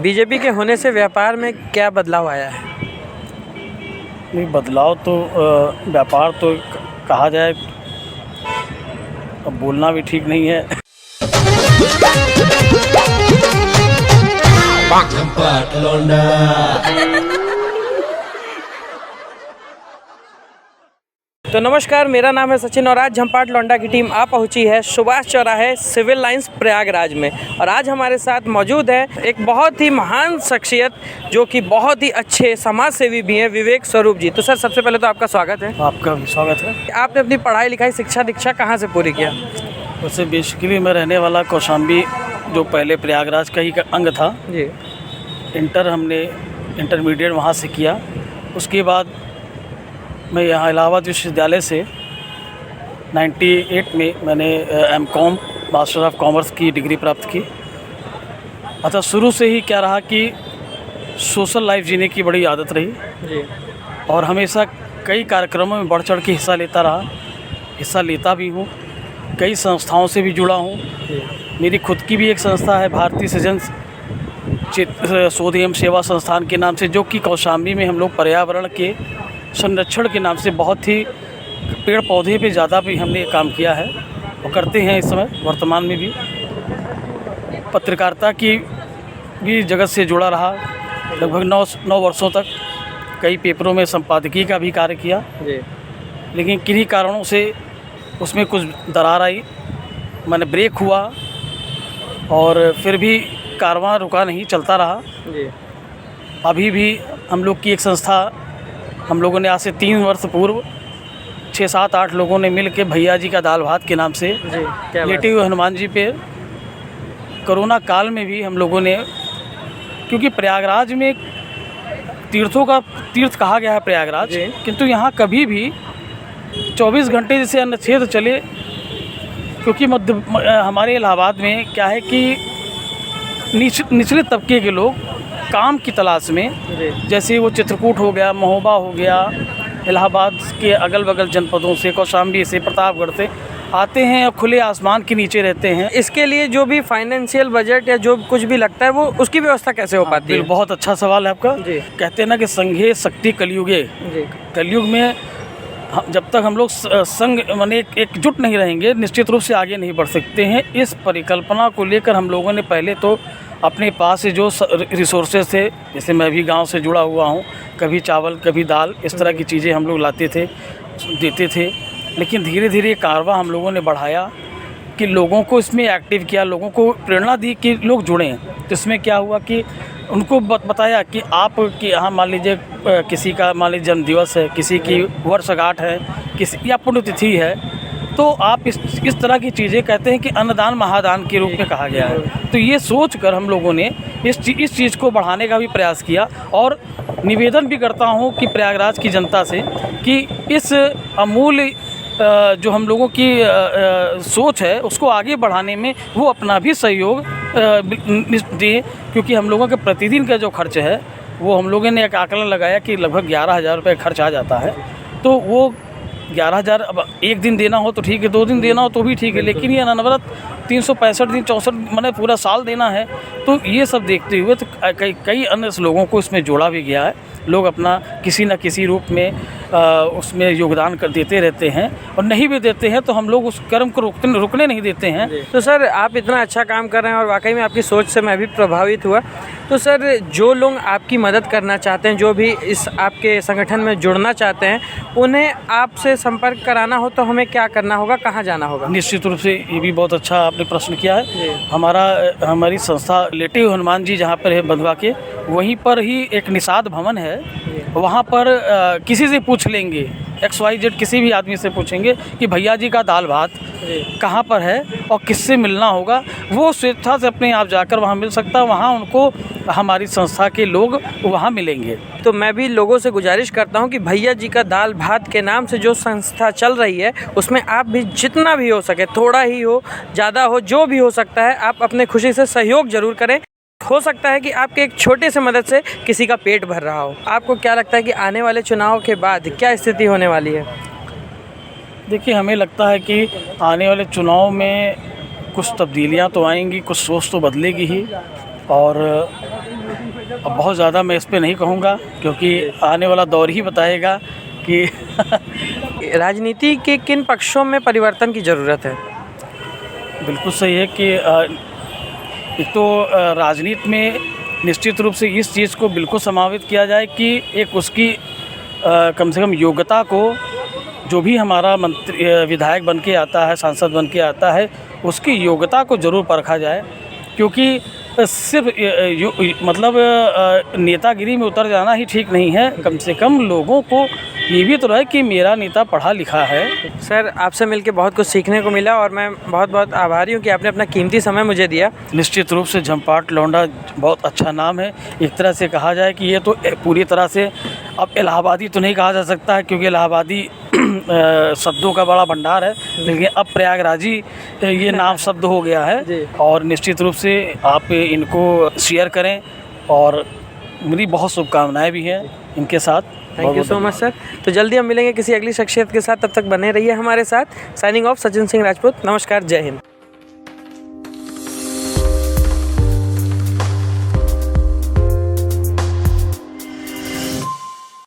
BJP के होने से व्यापार में क्या बदलाव आया है? नहीं, बदलाव तो व्यापार तो कहा जाए, अब बोलना भी ठीक नहीं है। झंपाट लौंडा। तो नमस्कार, मेरा नाम है सचिन और आज झंपाट लौंडा की टीम आ पहुंची है सुभाष चौराहे सिविल लाइंस प्रयागराज में। और आज हमारे साथ मौजूद है एक बहुत ही महान शख्सियत जो कि बहुत ही अच्छे समाज सेवी भी हैं, विवेक स्वरूप जी। तो सर, सबसे पहले तो आपका स्वागत है। आपका भी स्वागत है। आपने अपनी पढ़ाई लिखाई शिक्षा दीक्षा कहाँ से पूरी किया? वैसे बेसिकली मैं रहने वाला कौशाम्बी, जो पहले प्रयागराज का ही अंग था जी। इंटर हमने इंटरमीडिएट वहाँ से किया। उसके बाद मैं यहाँ इलाहाबाद विश्वविद्यालय से 98 में मैंने M.Com मास्टर ऑफ कॉमर्स की डिग्री प्राप्त की। अच्छा, शुरू से ही क्या रहा कि सोशल लाइफ जीने की बड़ी आदत रही जी। और हमेशा कई कार्यक्रमों में बढ़ चढ़ के हिस्सा लेता भी हूँ। कई संस्थाओं से भी जुड़ा हूँ। मेरी खुद की भी एक संस्था है, भारतीय सृजन शोध एवं सेवा संस्थान के नाम से, जो कि कौशाम्बी में हम लोग पर्यावरण के संरक्षण के नाम से बहुत ही पेड़ पौधे पे ज़्यादा भी हमने काम किया है और करते हैं इस समय वर्तमान में भी। पत्रकारिता की भी जगत से जुड़ा रहा लगभग 9 वर्षों तक। कई पेपरों में संपादकीय का भी कार्य किया जी। लेकिन किन्हीं कारणों से उसमें कुछ दरार आई, मैंने ब्रेक हुआ और फिर भी कारवां रुका नहीं, चलता रहा जी। अभी भी हम लोग की एक संस्था, हम लोगों ने आज से 3 वर्ष पूर्व 6, 7, 8 लोगों ने मिल के भैया जी का दाल भात के नाम से जी। क्या लेटे हुए हनुमान जी पे कोरोना काल में भी हम लोगों ने, क्योंकि प्रयागराज में तीर्थों का तीर्थ कहा गया है प्रयागराज, किंतु यहाँ कभी भी 24 घंटे जैसे अन्नछेद चले, क्योंकि हमारे इलाहाबाद में क्या है कि निचले तबके के लोग काम की तलाश में, जैसे वो चित्रकूट हो गया, महोबा हो गया, इलाहाबाद के अगल बगल जनपदों से, कौशाम्बी से, प्रतापगढ़ से आते हैं और खुले आसमान के नीचे रहते हैं। इसके लिए जो भी फाइनेंशियल बजट या जो कुछ भी लगता है, वो उसकी व्यवस्था कैसे हो पाती है? बहुत अच्छा सवाल है आपका जी। कहते हैं ना कि संघे शक्ति कलयुगे। कलयुग में जब तक हम लोग संग माने एकजुट नहीं रहेंगे, निश्चित रूप से आगे नहीं बढ़ सकते हैं। इस परिकल्पना को लेकर हम लोगों ने पहले तो अपने पास से जो रिसोर्सेज थे, जैसे मैं भी गांव से जुड़ा हुआ हूं, कभी चावल कभी दाल, इस तरह की चीज़ें हम लोग लाते थे, देते थे। लेकिन धीरे धीरे कारवां हम लोगों ने बढ़ाया कि लोगों को इसमें एक्टिव किया, लोगों को प्रेरणा दी कि लोग जुड़ें। तो इसमें क्या हुआ कि उनको बताया कि आप कि यहाँ मान लीजिए किसी का मान लीजिए जन्मदिवस है, किसी की वर्षगांठ है, किसी या पुण्यतिथि है, तो आप इस तरह की चीज़ें कहते हैं कि अन्नदान महादान के रूप में कहा गया है। तो ये सोच कर हम लोगों ने इस चीज़ को बढ़ाने का भी प्रयास किया और निवेदन भी करता हूँ कि प्रयागराज की जनता से कि इस अमूल्य जो हम लोगों की सोच है उसको आगे बढ़ाने में वो अपना भी सहयोग दें, क्योंकि हम लोगों के प्रतिदिन का जो खर्च है वो हम लोगों ने एक आकलन लगाया कि लगभग 11,000 रुपये खर्च आ जाता है। तो वो 11,000 अब एक दिन देना हो तो ठीक है, 2 दिन देना हो तो भी ठीक है, लेकिन ये अनवरत 365 दिन 64 मैंने पूरा साल देना है। तो ये सब देखते हुए तो कई अन्य लोगों को इसमें जोड़ा भी गया है। लोग अपना किसी न किसी रूप में उसमें योगदान कर देते रहते हैं और नहीं भी देते हैं तो हम लोग उस कर्म को रुकने नहीं देते हैं। तो सर, आप इतना अच्छा काम कर रहे हैं और वाकई में आपकी सोच से मैं भी प्रभावित हुआ। तो सर, जो लोग आपकी मदद करना चाहते हैं, जो भी इस आपके संगठन में जुड़ना चाहते हैं, उन्हें आपसे संपर्क कराना हो तो हमें क्या करना होगा, कहाँ जाना होगा? निश्चित रूप से ये भी बहुत अच्छा आपने प्रश्न किया है। हमारी संस्था लेटे हुए हनुमान जी जहाँ पर है बंधवा के, वहीं पर ही एक निषाद भवन है। वहाँ पर किसी से पूछ लेंगे, XYZ किसी भी आदमी से पूछेंगे कि भैया जी का दाल भात कहाँ पर है और किससे मिलना होगा, वो स्वेच्छा से अपने आप जाकर वहाँ मिल सकता है। वहाँ उनको हमारी संस्था के लोग वहाँ मिलेंगे। तो मैं भी लोगों से गुजारिश करता हूँ कि भैया जी का दाल भात के नाम से जो संस्था चल रही है, उसमें आप भी जितना भी हो सके, थोड़ा ही हो ज़्यादा हो, जो भी हो सकता है, आप अपने खुशी से सहयोग ज़रूर करें। हो सकता है कि आपके एक छोटे से मदद से किसी का पेट भर रहा हो। आपको क्या लगता है कि आने वाले चुनाव के बाद क्या स्थिति होने वाली है? देखिए, हमें लगता है कि आने वाले चुनाव में कुछ तब्दीलियां तो आएंगी, कुछ सोच तो बदलेगी ही। और अब बहुत ज़्यादा मैं इस पे नहीं कहूँगा, क्योंकि आने वाला दौर ही बताएगा कि राजनीति के किन पक्षों में परिवर्तन की ज़रूरत है? बिल्कुल सही है कि एक तो राजनीति में निश्चित रूप से इस चीज़ को बिल्कुल समावित किया जाए कि एक उसकी कम से कम योग्यता को, जो भी हमारा मंत्री विधायक बन के आता है, सांसद बन के आता है, उसकी योग्यता को ज़रूर परखा जाए। क्योंकि सिर्फ मतलब नेतागिरी में उतर जाना ही ठीक नहीं है। कम से कम लोगों को ये भी तो रहे कि मेरा नेता पढ़ा लिखा है। सर, आपसे मिलके बहुत कुछ सीखने को मिला और मैं बहुत बहुत आभारी हूँ कि आपने अपना कीमती समय मुझे दिया। निश्चित रूप से झंपाट लौंडा बहुत अच्छा नाम है। एक तरह से कहा जाए कि ये तो पूरी तरह से अब इलाहाबादी तो नहीं कहा जा सकता है, क्योंकि इलाहाबादी शब्दों का बड़ा भंडार है, लेकिन अब प्रयागराजी ये नाम शब्द हो गया है। और निश्चित रूप से आप इनको शेयर करें और मेरी बहुत शुभकामनाएं भी हैं इनके साथ। Thank you so much sir. तो जल्दी हम मिलेंगे किसी अगली शख्सियत के साथ, तब तक बने रहिए हमारे साथ। Signing off, Sachin Singh Rajput. नमस्कार, जय हिंद।